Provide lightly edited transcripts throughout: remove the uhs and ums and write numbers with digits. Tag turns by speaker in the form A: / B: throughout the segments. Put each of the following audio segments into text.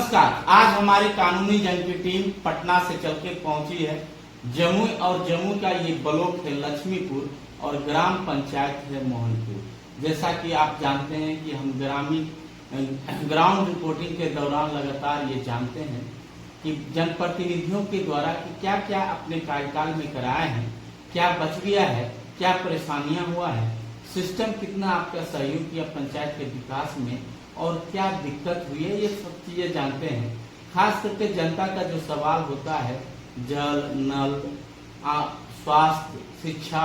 A: नमस्कार। आज हमारी कानूनी जंग की टीम पटना से चल के पहुंची है जमुई, और जमुई का ये ब्लॉक है लक्ष्मीपुर और ग्राम पंचायत है मोहनपुर। जैसा कि आप जानते हैं कि हम ग्राउंड रिपोर्टिंग के दौरान लगातार ये जानते हैं कि जनप्रतिनिधियों के द्वारा कि क्या क्या अपने कार्यकाल में कराए हैं, क्या बच गया है, क्या परेशानियां हुआ है, सिस्टम कितना आपका सहयोग किया पंचायत के विकास में और क्या दिक्कत हुई है, ये सब चीजें जानते हैं। खास करके जनता का जो सवाल होता है जल, नल, स्वास्थ्य, शिक्षा,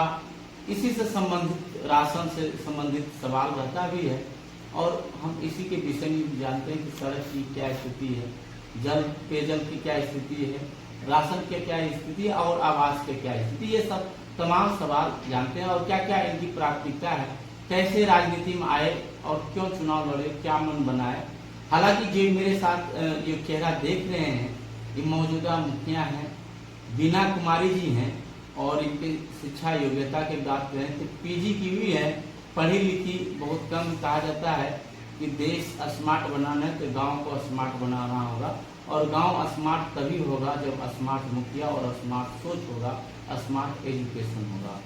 A: इसी से संबंधित, राशन से संबंधित सवाल रहता भी है और हम इसी के विषय में जानते हैं कि सड़क की क्या स्थिति है, जल पेयजल की क्या स्थिति है, राशन की क्या स्थिति है और आवास की क्या स्थिति, ये सब तमाम सवाल जानते हैं और क्या क्या इनकी प्राथमिकता है, कैसे राजनीति में आए और क्यों चुनाव लड़े, क्या मन बनाए। हालांकि जो मेरे साथ ये चेहरा देख रहे हैं ये मौजूदा मुखिया हैं, बीना कुमारी जी हैं और इनकी शिक्षा योग्यता की बात करें तो पीजी की हुई है, पढ़ी लिखी बहुत कम। कहा जाता है कि देश स्मार्ट बनाना है तो गांव को स्मार्ट बनाना होगा और गांव स्मार्ट तभी होगा जब स्मार्ट मुखिया और स्मार्ट सोच होगा, स्मार्ट एजुकेशन होगा।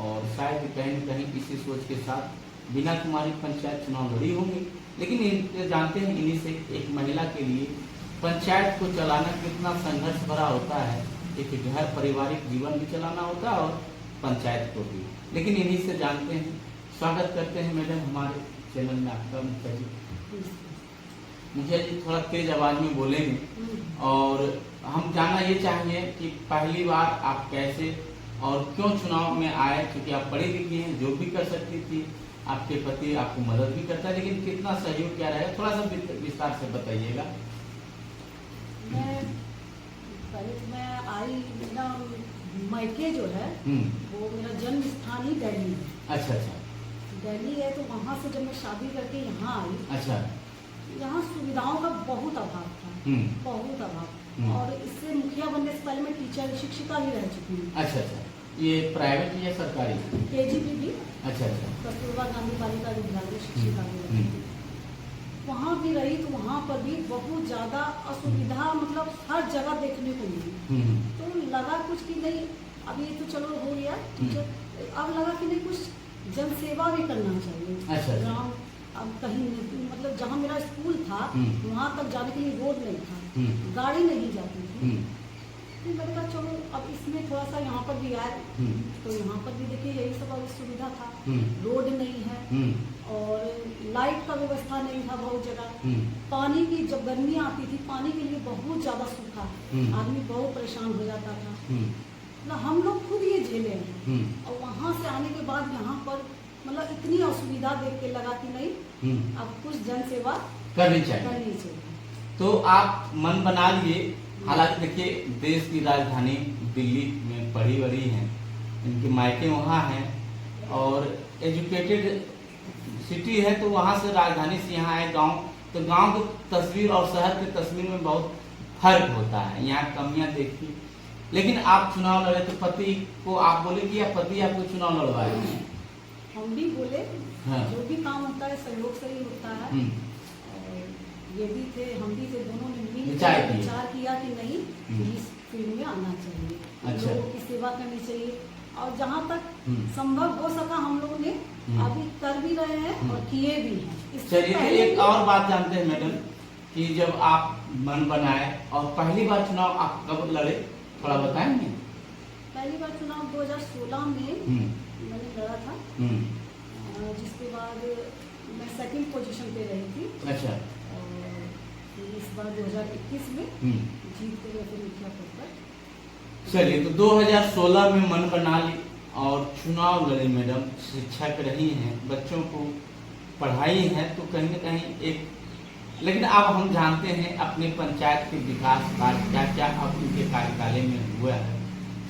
A: और शायद कहीं न कहीं इसी सोच के साथ बीना कुमारी पंचायत चुनाव लड़ी होंगी। लेकिन जानते हैं इन्हीं से एक महिला के लिए पंचायत को चलाना कितना संघर्ष भरा होता है। एक घर पारिवारिक जीवन भी चलाना होता है और पंचायत को भी। लेकिन इन्हीं से जानते हैं। स्वागत करते हैं मैडम हमारे चैनल में आपका। मुखिया जी थोड़ा तेज आवाज में बोलेंगे और हम जानना ये चाहेंगे कि पहली बार आप कैसे और क्यों चुनाव में आए, क्योंकि आप पढ़ी लिखी हैं, जो भी कर सकती थी, आपके पति आपको मदद भी करता है, लेकिन कितना सहयोग क्या रहेगा, थोड़ा सा विस्तार से बताइएगा।
B: पहले तो मैं आई, मेरा मायके जो है वो मेरा जन्म स्थान ही दिल्ली है।
A: अच्छा अच्छा,
B: दिल्ली है तो वहाँ से जब मैं शादी करके यहाँ आई,
A: अच्छा,
B: यहाँ सुविधाओं का बहुत अभाव था, बहुत अभाव। और इससे मुखिया बनने से पहले मैं टीचर शिक्षिका ही रह चुकी हूँ।
A: अच्छा अच्छा, ये प्राइवेट या सरकारी?
B: केजीपी भी।
A: अच्छा अच्छा,
B: कस्तूरबा गांधी बालिका विद्यालय शिक्षिका भी रही। वहाँ भी रही तो वहाँ पर भी बहुत ज्यादा असुविधा, मतलब हर जगह देखने को मिली। तो लगा कुछ कि नहीं, अभी तो चलो हो गया टीचर, अब लगा कि नहीं कुछ जन सेवा भी करना चाहिए।
A: अच्छा,
B: गाँव अब कहीं मतलब जहाँ मेरा स्कूल था वहाँ तक जाने के लिए रोड नहीं था, गाड़ी नहीं जाती थी। फिर मैंने कहा चलो अब इसमें थोड़ा सा यहाँ पर भी आए, तो यहाँ पर भी देखिए यही सब सुविधा था। रोड नहीं है और लाइट का व्यवस्था नहीं था बहुत जगह। पानी की जब गर्मी आती थी पानी के लिए बहुत ज्यादा सूखा, आदमी बहुत परेशान हो जाता था। मतलब हम लोग खुद ये झेले हैं और वहाँ से आने के बाद यहाँ पर मतलब इतनी असुविधा देख के लगा कि नहीं अब कुछ जन सेवा
A: करनी चाहिए। तो आप मन बना लिए। हालांकि देखिए देश की राजधानी दिल्ली में पढ़ी बड़ी हैं, इनके मायके वहाँ हैं और एजुकेटेड सिटी है, तो वहाँ से राजधानी से यहाँ आए गांव, तो गांव की तस्वीर और शहर की तस्वीर में बहुत फर्क होता है, यहाँ कमियां देखी। लेकिन आप चुनाव लड़े तो पति को आप बोले कि या पति आपको चुनाव लड़वाए?
B: हम भी बोले, हाँ। जो भी काम होता है सहयोग से ही होता है। ये भी थे, हम भी थे, दोनों ने विचार किया कि नहीं इस फील्ड में आना चाहिए। अच्छा। लोगों की सेवा करनी चाहिए और जहाँ तक संभव हो सका हम लोगों ने अभी कर भी रहे हैं और किए भी हैं।
A: चलिए एक और बात जानते हैं मैडम कि जब आप मन बनाए और पहली बार चुनाव आप कब लड़े, थोड़ा बताएंगे?
B: पहली बार चुनाव 2016 में मैंने लड़ा था, जिसके बाद मैं सेकंड पोजीशन पे रही थी। अच्छा। और इस बार 2021 में जीत के लिए मुखिया पद पर। चलिए, तो 2016 में मन बना ली और चुनाव लड़ी मैडम, शिक्षक रही हैं, बच्चों को पढ़ाई है, तो कहीं न कहीं एक। लेकिन अब हम जानते हैं अपने पंचायत के विकास कार्य क्या क्या अब उनके कार्यकाल में हुआ है,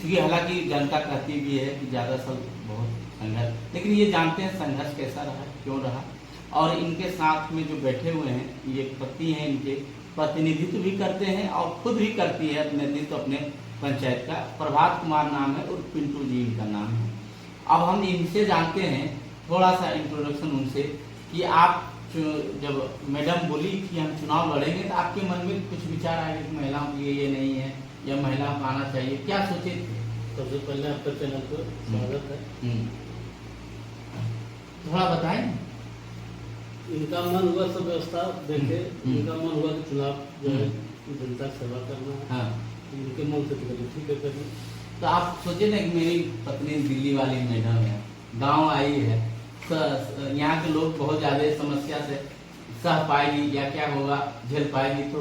B: क्योंकि हालांकि जनता कहती भी है कि ज्यादा सब बहुत संघर्ष, लेकिन ये जानते हैं संघर्ष कैसा रहा, क्यों रहा। और इनके साथ में जो बैठे हुए हैं ये पति हैं, इनके प्रतिनिधित्व भी करते हैं और खुद भी करती है नेतृत्व अपने पंचायत का। प्रभात कुमार नाम है और पिंटू जी इनका नाम है। अब हम इनसे जानते हैं थोड़ा सा इंट्रोडक्शन उनसे कि आप
A: जब मैडम बोली कि हम चुनाव लड़ेंगे तो आपके मन में कुछ विचार आए कि महिलाओं के लिए ये नहीं है या महिलाओं को आना चाहिए, क्या सोचे थे?
C: सबसे पहले आपका चैनल पर स्वागत है।
A: थोड़ा बताएं।
C: इनका मन हुआ सब व्यवस्था देखे, इनका मन हुआ कि चुनाव जो है जनता की सेवा करना है।
A: हाँ।
C: इनके मन से तो ठीक है करिए।
A: तो आप सोचे ना कि मेरी पत्नी दिल्ली वाली मैडम है, गांव आई है, यहाँ के लोग बहुत ज्यादा समस्या से सह पाएगी या क्या होगा, झेल पाएगी, तो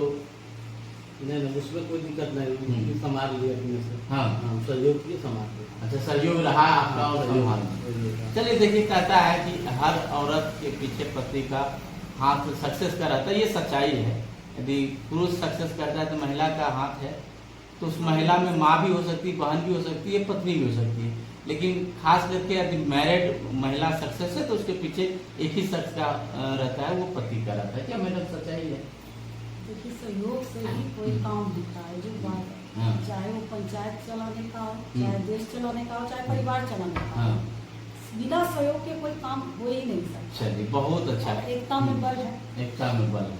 C: नहीं उसमें कोई दिक्कत नहीं, संभाल लिया अपने से।
A: हाँ
C: सहयोग किए, संभाल लिया।
A: अच्छा, सहयोग रहा आपका और संभाल। चलिए देखिए, कहता है कि हर औरत के पीछे पति का हाथ सक्सेस का रहता है, ये सच्चाई है। यदि पुरुष सक्सेस करता है तो महिला का हाथ है, तो उस महिला में माँ भी हो सकती है, बहन भी हो सकती है, पत्नी भी हो सकती है। लेकिन खास करके यदि मैरिड महिला सक्सेस है तो उसके पीछे एक ही शख्स का रहता है, वो पति का रहता है। क्या मैडम सच्चाई है?
B: देखिए, सहयोग से ही कोई काम होता है, जो बात है, चाहे वो पंचायत चलाने का हो, चाहे देश चलाने का हो, चाहे परिवार चलाने का हो, बिना सहयोग के कोई काम हो ही नहीं सकता।
A: चलिए, बहुत अच्छा।
B: एकता में बल है।
A: एकता में बल है।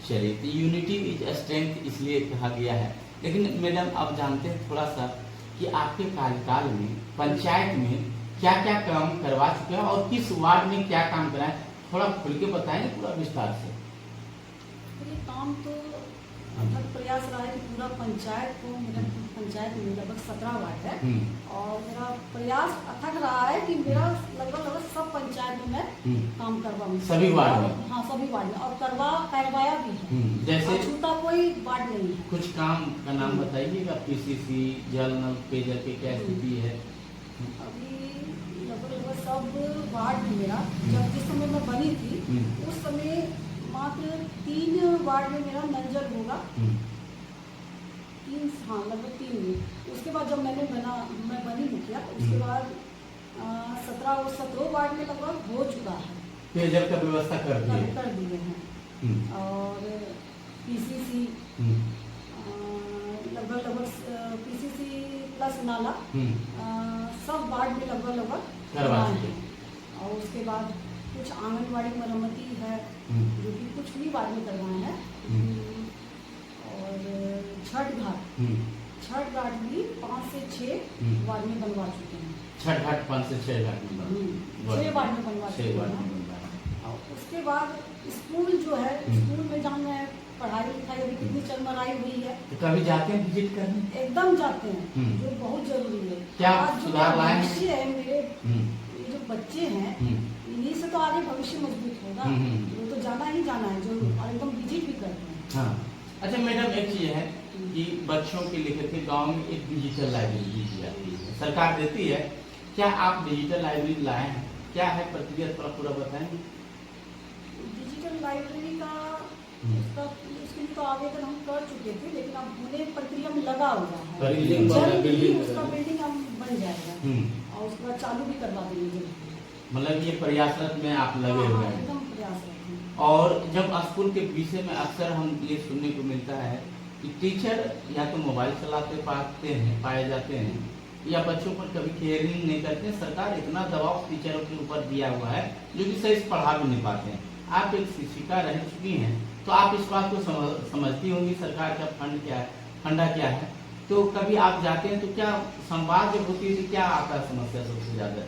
A: चलिए, तो यूनिटी इज स्ट्रेंथ इसलिए कहा गया है। लेकिन मैडम, आप जानते हैं थोड़ा सा कि आपके कार्यकाल में पंचायत में क्या क्या काम करवा चुके हैं और किस वार्ड में क्या काम कराए, थोड़ा खुल के बताएं पूरा विस्तार से।
B: ये काम तो अथक प्रयास रहा है कि पूरा पंचायत को, मेरा पंचायत में लगभग 17 वार्ड है, और मेरा प्रयास अथक रहा है कि मेरा लगभग सब पंचायतों में काम करवाऊं,
A: सभी वार्ड में।
B: हाँ, सभी वार्ड में, और करवाया भी है।
A: जैसे
B: छूटा कोई वार्ड नहीं है।
A: कुछ काम का नाम बताइएगा। पीसीसी, जल नल पेयजल की क्या स्थिति है?
B: अभी लगभग सब वार्ड में मेरा, जब जिस समय मैं बनी थी उस समय मात्र 3 वार्ड में मेरा नल जल होगा। 3, हाँ, लगभग 3 में। उसके बाद जब मैं बनी मुखिया, उसके बाद 17 वार्ड में लगभग हो चुका है,
A: पेयजल का व्यवस्था कर
B: दिए हैं। और पीसीसी लगभग पीसीसी प्लस नाला सब वार्ड में लगभग करवाए हैं। और उसके बाद कुछ आंगनबाड़ी मरम्मती है जो कि कुछ भी वार्ड में करवाए हैं। और छठ घाट भी 5 से 6 वार्ड में बनवा चुके हैं।
A: छठ घाट 5 से 6 घाट में
B: 6 वार्ड में बनवा चुके हैं। और उसके बाद स्कूल जो है, स्कूल में जहाँ मैं पढ़ाई लिखाई अभी कितनी चरमराई हुई है,
A: तो कभी जाते हैं विजिट करने?
B: एकदम जाते हैं, जो बहुत जरूरी है।
A: क्या
B: आज जो
A: सुधार लाए हैं?
B: भविष्य है, मेरे ये जो बच्चे हैं, इन्हीं से तो आगे भविष्य मजबूत होगा। वो तो जाना ही जाना है जरूर, और एकदम विजिट भी करते हैं।
A: हाँ। अच्छा मैडम, एक चीज है कि बच्चों के लिए के गांव में एक डिजिटल लाइब्रेरी दी जाती है, सरकार देती है। क्या आप डिजिटल लाइब्रेरी लाए हैं? क्या है प्रक्रिया, थोड़ा पूरा बताएंगे?
B: डिजिटल लाइब्रेरी का उसके लिए तो आवेदन हम कर चुके थे, लेकिन अब होने प्रक्रिया में लगा हुआ है। जल्द ही उसका बिल्डिंग हम बन जाएगा, और उसके बाद चालू भी करवा देंगे।
A: मतलब ये प्रयासरत में आप लगे हुए हैं?
B: एकदम प्रयासरत हैं।
A: और जब स्कूल के विषय में अक्सर हम ये सुनने को मिलता है कि टीचर या तो मोबाइल चलाते पाए जाते हैं, या बच्चों पर कभी केयरिंग नहीं करते हैं। सरकार इतना दबाव टीचरों के ऊपर दिया हुआ है जो कि सही से पढ़ा भी नहीं पाते हैं। आप एक शिक्षिका रह चुकी हैं, तो आप इस बात को समझती होंगी सरकार का फंडा क्या है। तो कभी आप जाते हैं तो क्या संवाद जब होती है, क्या आता है समस्या सबसे ज्यादा?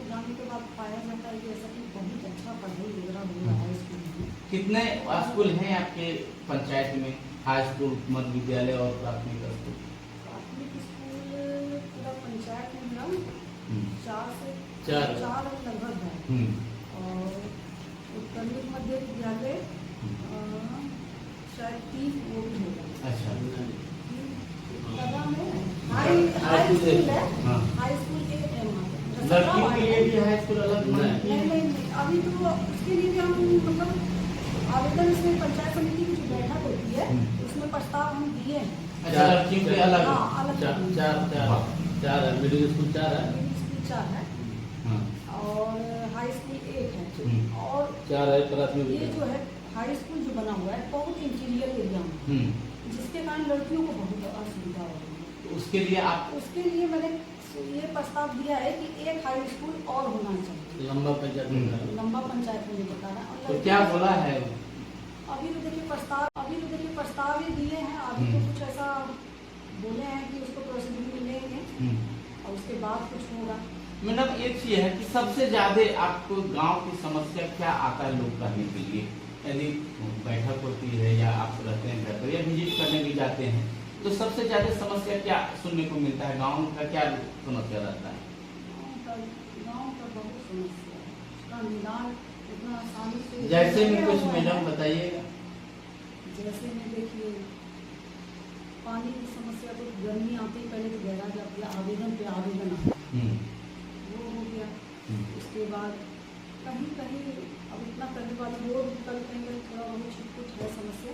B: जाने के बाद पाया जाता है कि ऐसा कि बहुत अच्छा पढ़ाई वगैरह हो रहा है स्कूल में।
A: कितने स्कूल हैं आपके पंचायत में? हाई स्कूल, मध्य विद्यालय और प्राथमिक स्कूल?
B: प्राथमिक स्कूल पूरा पंचायत में मेरा 4 लगभग है। और उत्तरी मध्य विद्यालय शायद 3 वो भी होगा।
A: अच्छा।
B: हाई स्कूल है। हाई स्कूल के
A: लड़कियों के लिए भी हाई स्कूल अलग?
B: नहीं, अभी तो उसके लिए भी हम मतलब आवेदन इसमें पंचायत समिति की जो बैठक होती है उसमें प्रस्ताव हम दिए हैं।
A: अच्छा, लड़कियों के अलग?
B: हाँ, अलग।
C: 4 है। मिडिल स्कूल 4 है।
B: मिडिल स्कूल 4 है, और हाई स्कूल 1 है। और
C: 4 है प्राथमिक।
B: ये जो है हाई स्कूल जो बना हुआ है बहुत इंटीरियर एरिया में, जिसके कारण लड़कियों को बहुत असुविधा हो रही है।
A: उसके लिए
B: उसके लिए मैंने तो ये प्रस्ताव दिया है कि एक हाई स्कूल और होना चाहिए।
C: लंबा पंचायत में
B: लंबा पंचायत में बता रहा है।
A: तो क्या बोला है?
B: अभी तो देखिए प्रस्ताव ही दिए हैं। अभी तो कुछ ऐसा बोले हैं कि उसको प्रोसीड्यूर लेंगे और उसके बाद कुछ होगा।
A: मैडम एक चीज है कि सबसे ज्यादा आपको गांव की समस्या क्या आता है लोग करने के लिए? यदि बैठक होती है या आप रहते हैं घर पर या विजिट करने भी जाते हैं तो सबसे ज्यादा समस्या क्या सुनने को मिलता है? गांव का क्या समस्या रहता है?
B: गाँव का बहुत समस्या है, उसका निदान इतना आसानी से
A: जैसे में कुछ मैडम बताइएगा।
B: जैसे में देखिए पानी की समस्या तो गर्मी आती ही पहले तो गैराज आवेदन पे आवेदन आता वो हो गया। उसके बाद कहीं कहीं अब इतना करने वाला रोड कल कहीं थोड़ा बहुत कुछ है समस्या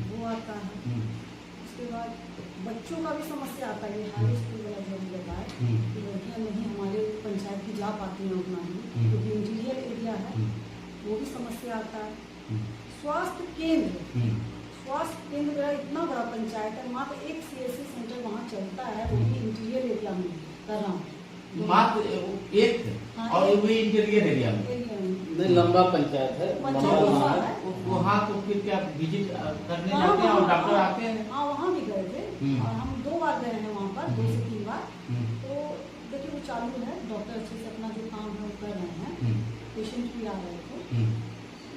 B: वो आता है। उसके बाद बच्चों का भी समस्या आता है। हाई स्कूल वाला जो बताया कि लड़कियाँ नहीं हमारे पंचायत की जा पाती हैं उतना ही, क्योंकि इंटीरियर एरिया है, वो भी समस्या आता है। स्वास्थ्य केंद्र मेरा इतना बड़ा पंचायत है, मात्र एक CSC सेंटर वहाँ चलता है, वो भी इंटीरियर एरिया में कर रहा हूँ।
A: मात्र एक और वो भी इंटीरियर एरिया में
C: नहीं, लंबा पंचायत है
A: वहाँ तो फिर क्या विजिट करने जाते हैं और डॉक्टर आते हैं?
B: हाँ वहाँ भी गए थे और हम 2 बार गए हैं वहाँ पर, 2 से 3 बार। तो देखिए वो चालू है, डॉक्टर अच्छे से अपना जो काम है वो कर रहे हैं, पेशेंट भी आ रहे थे।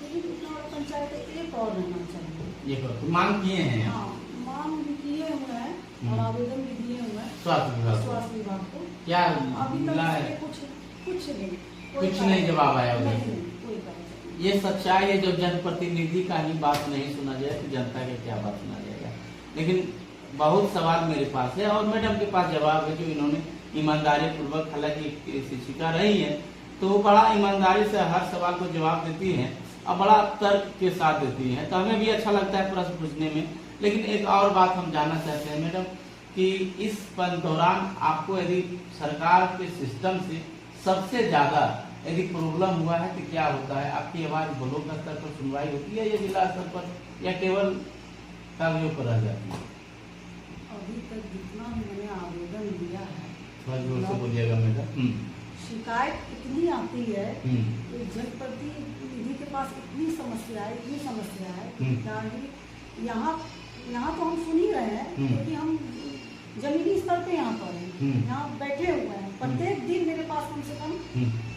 B: लेकिन इतना बड़ा पंचायत है, एक और रहना चाहिए।
A: ये तो मांग किए हैं?
B: हाँ मांग भी किए हुए हैं और आवेदन भी दिए हुए हैं
A: स्वास्थ्य विभाग को। क्या
B: अभी
A: मिला है?
B: कुछ नहीं,
A: कुछ नहीं जवाब आया उधर से।
B: कोई बात
A: ये सच्चाई है, जब जनप्रतिनिधि का ही बात नहीं सुना जाए तो जनता के क्या बात सुना जाएगा। लेकिन बहुत सवाल मेरे पास है और मैडम के पास जवाब है जो इन्होंने ईमानदारी पूर्वक, हालांकि शिक्षिका रही है तो वो बड़ा ईमानदारी से हर सवाल को जवाब देती है और बड़ा तर्क के साथ देती है, तो हमें भी अच्छा लगता है प्रश्न पूछने में। लेकिन एक और बात हम जानना चाहते हैं मैडम कि इस दौरान आपको यदि सरकार के सिस्टम से सबसे ज्यादा यदि प्रॉब्लम हुआ है तो क्या होता है? आपकी आवाज ब्लॉक स्तर पर सुनवाई होती है या जिला स्तर पर या केवल कागजों पर रह जाती है?
B: अभी तक जितना भी मैंने आवेदन दिया है,
A: थोड़ा जोर से बोलिएगा मैडम।
B: शिकायत इतनी आती है कि जनप्रतिनिधि के पास इतनी समस्या है कि क्या ही यहाँ तो हम सुन ही रहे हैं, क्योंकि हम जमीनी स्तर पे यहाँ पर हैं, यहाँ बैठे हुए हैं। प्रत्येक दिन मेरे पास कम से कम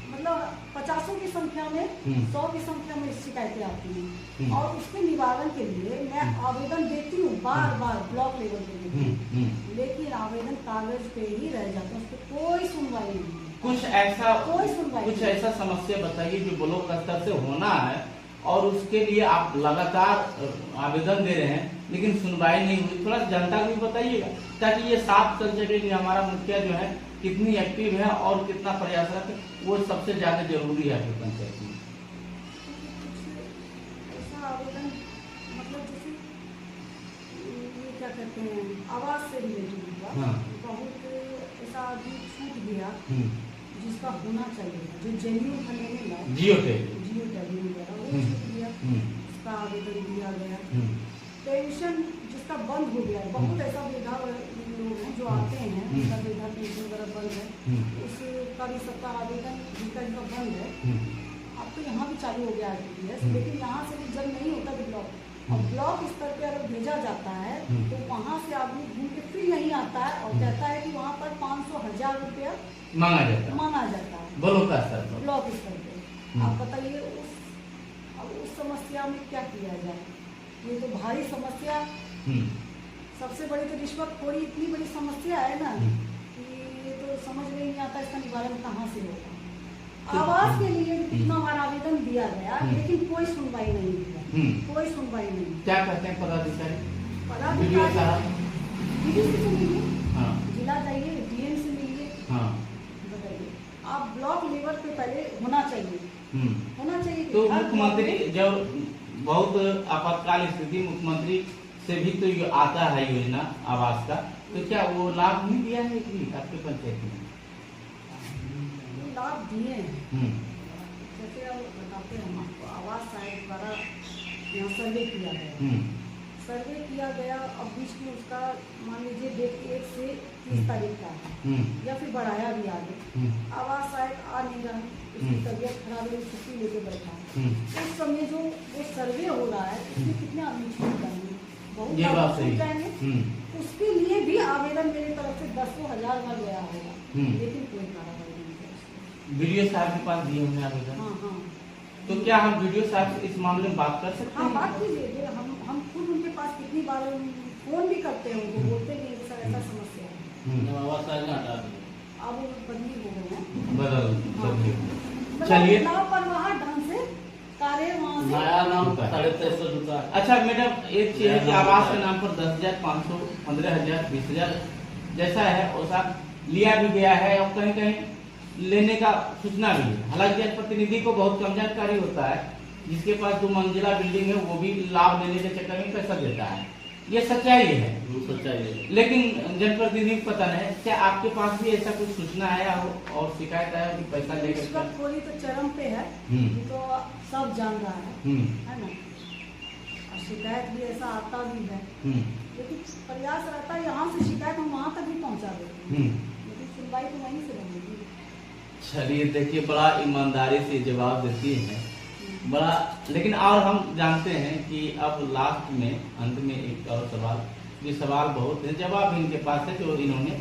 B: मतलब 50 की संख्या में 100 की संख्या में शिकायतें आती हैं और उसके निवारण के लिए मैं आवेदन देती हूँ बार ब्लॉक लेवल पे देती हूँ, लेकिन आवेदन कागज पे ही रह जाते हैं, उस पर कोई सुनवाई नहीं। कुछ ऐसा समस्या बताइए जो ब्लॉक स्तर से होना है और उसके लिए आप लगातार आवेदन दे रहे हैं लेकिन सुनवाई नहीं हुई। थोड़ा जनता को भी बताइएगा ताकि ये साफ चल सके कि हमारा मुखिया जो है कितनी एक्टिव है और कितना प्रयासरत है, वो सबसे ज्यादा जरूरी है आपके पंचायत में। ऐसा आवेदन मतलब जैसे ये क्या कहते हैं आवास से रिलेटेड हुआ, बहुत ऐसा भी छूट गया जिसका होना चाहिए, जो जेन्युइन फंड मिला, जियो टैगिंग वगैरह वो छूट गया, उसका आवेदन दिया गया। पेंशन जिसका बंद हो गया है, बहुत ऐसा वृद्धा लोग हैं जो आते हैं उनका वृद्धा पेंशन वगैरह बंद है, उसका भी सबका आवेदन जिनका बंद है। अब तो यहाँ भी चालू हो गया RTPS, लेकिन यहाँ से भी जब नहीं होता ब्लॉक, और ब्लॉक स्तर पे अगर भेजा जाता है तो वहाँ से आदमी घूम के फिर नहीं आता है और कहता है कि वहाँ पर 500-1000 रुपया मांगा जाता है ब्लॉक स्तर पे। आप बताइए उस समस्या में क्या किया जाए? ये तो भारी समस्या, सबसे बड़ी तो रिश्वतखोरी इतनी बड़ी समस्या है ना कि ये तो समझ में नहीं आता इसका निवारण कहाँ से होगा। आवास के लिए कितना बार आवेदन दिया गया लेकिन कोई सुनवाई नहीं हुआ, कोई सुनवाई नहीं।
A: क्या कहते हैं पदाधिकारी
B: से मिलिए, जिला जाइए, DM से मिलिए, बताइए आप ब्लॉक लेवल पे पहले होना चाहिए
A: तो मुख्यमंत्री जब बहुत आपातकाल स्थिति मुख्यमंत्री से भी तो ये आता है योजना आवास का, तो क्या वो लाभ नहीं दिया है कि आपके पंचायत में?
B: लाभ दिए हैं, जैसे अब बताते हैं आपको आवास आयोग द्वारा यहाँ सर्वे किया गया, सर्वे किया गया, अब बीच में उसका मान लीजिए डेट 1 से 30 तारीख का है या फिर बढ़ाया भी आगे। अब आज शायद आ नहीं रहा, उसकी तबीयत खराब है, छुट्टी लेके बैठा है। उस समय जो वो सर्वे हो रहा है उसमें कितने आदमी छूट जाएंगे, बहुत
A: ये बात सही
B: छूट जाएंगे। उसके लिए भी आवेदन मेरे तरफ से 10,000 बार गया होगा, लेकिन कोई कार्रवाई नहीं है।
A: वीडियो साहब के पास दिए हमने आवेदन।
B: हाँ हाँ,
A: तो क्या हम वीडियो साहब से इस मामले में बात कर सकते
B: हाँ
A: हैं?
B: बात कीजिए। हम खुद उनके पास कितनी बार फोन भी करते हैं, उनको बोलते हैं कि सर ऐसा समस्या है।
C: आवाज आगे हटा दें।
B: अब वो बदली हो गए हैं,
A: बदल
B: हाँ।
A: बदलिए। चलिए।
B: लापरवाह ढंग से कार्य वहाँ से
C: नया नाम 2350 जुटा।
A: अच्छा मैडम, एक चीज है कि आवास के नाम पर 10,500, 15,000, 20,000 जैसा है वैसा लिया भी गया है और कहीं कहीं लेने का सूचना भी है। हालांकि जनप्रतिनिधि को बहुत कम जानकारी होता है, जिसके पास 2 मंजिला बिल्डिंग है वो भी लाभ लेने के चक्कर में पैसा देता है, ये सच्चाई है।
C: सच्चाई है।
A: लेकिन जनप्रतिनिधि को पता नहीं, क्या आपके पास भी ऐसा कुछ सूचना है और शिकायत है कि पैसा लेकर?
B: रिश्वत खोरी तो चरम पे है, ये तो सब जान रहा है ना। और शिकायत भी ऐसा आता भी है, लेकिन प्रयास रहता है यहाँ से शिकायत हम वहाँ तक भी पहुँचा देते हैं, लेकिन सुनवाई तो वहीं से रहेगी।
A: चलिए देखिए, बड़ा ईमानदारी से जवाब देती है, बड़ा। लेकिन और हम जानते हैं कि अब लास्ट में अंत में एक और सवाल, ये सवाल बहुत है, जवाब इनके पास है जो इन्होंने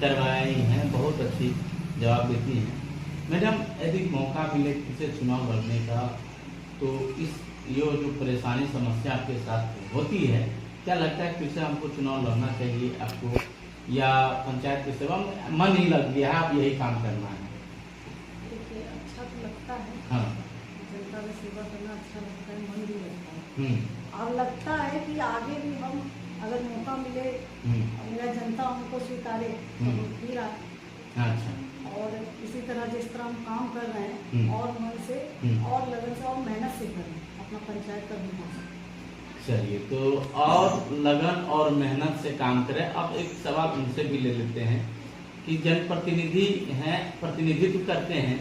A: करवाया ही है, बहुत अच्छी जवाब देती हैं। मैडम, यदि मौका मिले इसे चुनाव लड़ने का, तो इस ये जो परेशानी समस्या आपके साथ होती है, क्या लगता है फिर से हमको चुनाव लड़ना चाहिए आपको, या पंचायत की सेवा में मन ही लग गया है, आप यही काम करना है?
B: देखिए, अच्छा तो लगता है,
A: हाँ।
B: जनता की सेवा करना अच्छा लगता है, मन भी लगता है। और लगता है कि आगे भी हम अगर मौका मिले और मेरा जनता हमको स्वीकारे तो हम फिर आए।
A: अच्छा।
B: और इसी तरह जिस तरह हम काम कर रहे हैं और मन से और लगन से और मेहनत से करें, अपना पंचायत का विकास।
A: चलिए, तो और लगन और मेहनत से काम करें। अब एक सवाल उनसे भी ले लेते हैं कि जनप्रतिनिधि हैं, प्रतिनिधित्व करते हैं,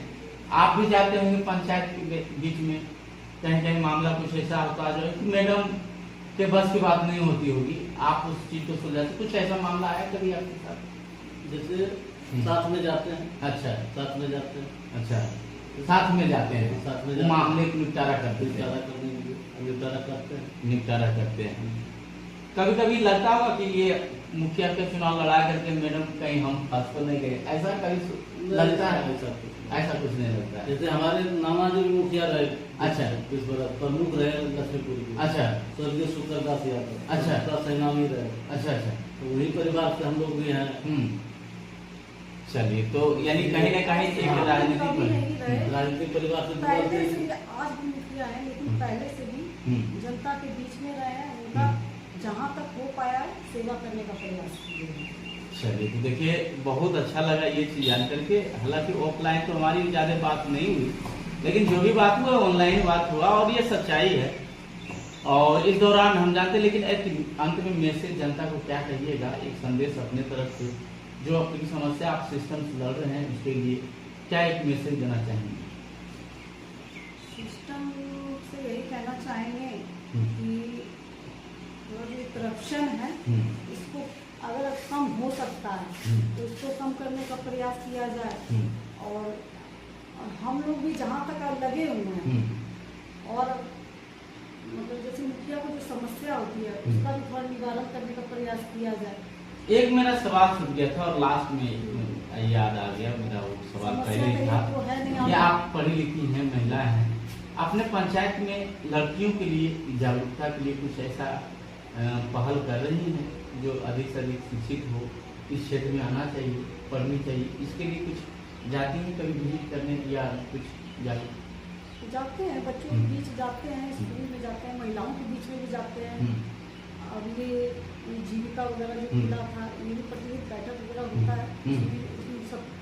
A: आप भी जाते होंगे पंचायत के बीच में, कहीं कहीं मामला कुछ ऐसा होता है जो मैडम के बस की बात नहीं होती होगी, आप उस चीज को सुलझाते, कुछ ऐसा मामला आया कभी आपके साथ?
C: जैसे साथ में जाते हैं।
A: अच्छा,
C: साथ में जाते हैं।
A: अच्छा, साथ में जाते हैं,
C: साथ में
A: वो मामले का निपटारा करते हैं,
C: निपटारा करने के लिए निपटारा करते हैं।
A: निपटारा करते हैं। कभी कभी लगता होगा कि ये मुखिया के चुनाव लड़ा करके मैडम कहीं हम फंस तो नहीं गए, ऐसा कभी लगता है? ऐसा कुछ नहीं लगता है।
C: जैसे हमारे नाना जो भी मुखिया रहे,
A: अच्छा,
C: इस बार प्रमुख रहे लक्ष्मीपुर के,
A: अच्छा,
C: स्वर्गीय शुक्रदास यादव,
A: अच्छा,
C: सेनानी रहे।
A: अच्छा अच्छा,
C: तो वही परिवार से हम लोग भी हैं।
A: चलिए, तो यानी कहीं ना कहीं एक
C: राजनीतिक परिवार से जुड़ा
B: पहले
C: हुआ
B: से आज भी मुखिया है, लेकिन पहले से भी जनता के बीच में रहे हैं, उनका जहाँ तक हो पाया है सेवा करने का प्रयास किए हैं।
A: चलिए, तो देखिए बहुत अच्छा लगा ये चीज जान करके। हालांकि ऑफलाइन तो हमारी ज्यादा बात नहीं हुई, लेकिन जो भी बात हुआ ऑनलाइन बात हुआ, और ये सच्चाई है। और इस दौरान हम जानते, लेकिन एक अंत में मैसेज जनता को क्या कहिएगा, एक संदेश अपने तरफ से, जो अपनी समस्या आप सिस्टम से लड़ रहे हैं उसके लिए क्या एक मैसेज देना चाहेंगे?
B: सिस्टम से यही कहना चाहेंगे कि जो करप्शन है इसको अगर कम हो सकता है तो इसको कम करने का प्रयास किया जाए। और हम लोग भी जहाँ तक लगे हुए हैं, और मतलब जैसे मुखिया को जो समस्या होती है उसका भी थोड़ा निवारण करने का प्रयास किया जाए।
A: एक मेरा सवाल छूट गया था और लास्ट में याद आ गया, मेरा वो सवाल पहले ही था।
B: तो है नहीं,
A: ये आप पढ़ी लिखी हैं, महिला हैं, अपने पंचायत में लड़कियों के लिए जागरूकता के लिए कुछ ऐसा पहल कर रही हैं जो अधिक से अधिक शिक्षित हो, इस क्षेत्र में आना चाहिए, पढ़नी चाहिए, इसके लिए कुछ जाती हैं कभी विजिट करने या कुछ
B: जाते हैं, बच्चों के बीच जाते हैं, स्कूल में जाते हैं, महिलाओं के बीच में भी जाते हैं। अब ये जीविका वगैरह जो खुला था, ये भी प्रतिनिधि बैठक वगैरह होता है,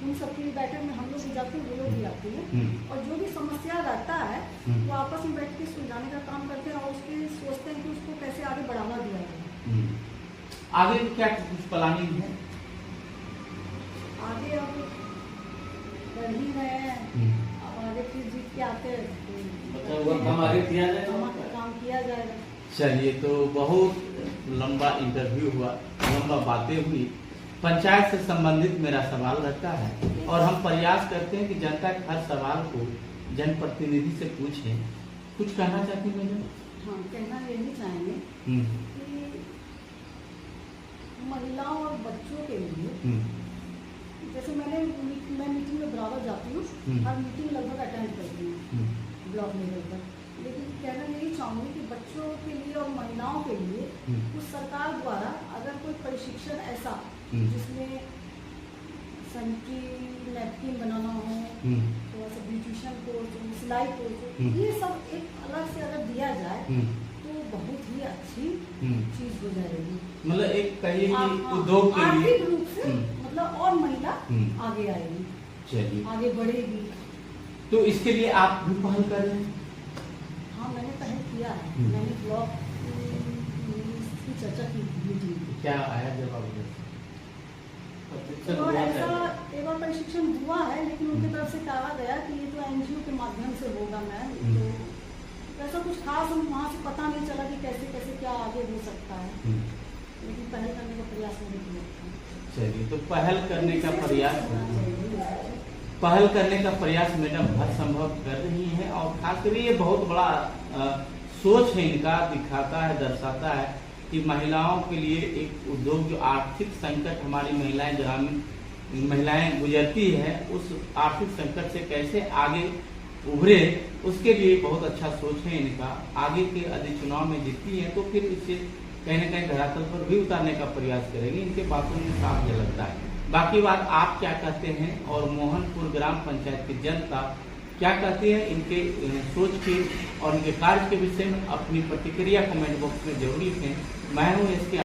B: उन सब की बैठक में हम लोग भी जाते हैं, वो लोग भी आते हैं। और जो भी समस्या रहता है वो आपस में बैठ के सुलझाने का काम करते हैं और उसके सोचते हैं कि उसको कैसे आगे बढ़ावा दिया जाए।
A: आगे क्या कुछ प्लानिंग है?
B: आगे अब बढ़ ही रहे हैं, अब आगे फिर जीत के आते हैं,
C: काम आगे किया जाएगा,
B: काम किया जाएगा।
A: चलिए, तो बहुत लंबा इंटरव्यू हुआ, लंबा बातें हुई। पंचायत से संबंधित मेरा सवाल रहता है और हम प्रयास करते हैं कि जनता के हर सवाल को जनप्रतिनिधि से पूछें। कुछ कहना चाहती हैं मैडम?
B: हाँ, कहना यही चाहेंगे कि महिलाओं और बच्चों के लिए, जैसे मैं मीटिंग में बराबर जाती हूँ, हर मीटिंग लगभग अटेंड करती हूँ ब्लॉक लेवल पर, लेकिन कहना यही चाहूँगी कि बच्चों के लिए और महिलाओं के लिए कुछ सरकार द्वारा अगर कोई प्रशिक्षण ऐसा जिसमें सैनिटरी नैपकिन बनाना हो, थोड़ा सा ब्यूटिशियन कोर्स, सिलाई कोर्स, ये सब एक अलग से अगर दिया जाए तो बहुत ही अच्छी चीज हो जाएगी।
A: मतलब एक कहिए कि उद्योग के लिए
B: आर्थिक रूप से मतलब और महिला आगे आएगी,
A: चलिए
B: आगे बढ़ेगी।
A: तो इसके लिए आप भी पहल कर रहे हैं?
B: हाँ, मैंने पहल किया है। मैंने ब्लॉक की चर्चा की मीटिंग।
A: क्या आया जवाब?
B: और ऐसा एक बार प्रशिक्षण हुआ है, लेकिन उनकी तरफ से कहा गया कि ये तो एनजीओ के माध्यम से होगा मैम, तो ऐसा कुछ खास हम वहाँ से पता नहीं चला कि कैसे कैसे क्या आगे हो सकता है, लेकिन पहल करने का प्रयास मैंने किया।
A: चलिए, तो पहल करने का प्रयास मैडम हर संभव कर रही हैं और खासकर ये बहुत बड़ा सोच है इनका, दिखाता है, दर्शाता है कि महिलाओं के लिए एक उद्योग, जो आर्थिक संकट हमारी महिलाएं, ग्रामीण महिलाएं गुजरती है, उस आर्थिक संकट से कैसे आगे उभरे, उसके लिए बहुत अच्छा सोच है इनका। आगे के यदि चुनाव में जीतती है तो फिर इसे कहीं न कहीं धरातल पर भी उतारने का प्रयास करेंगे। इनके बातों में साफ झलकता है। बाकी बात आप क्या कहते हैं और मोहनपुर ग्राम पंचायत की जनता क्या कहती है इनके सोच के और इनके कार्य के विषय में अपनी प्रतिक्रिया कमेंट बॉक्स में जरूर लिखें। मैं हूँ इसके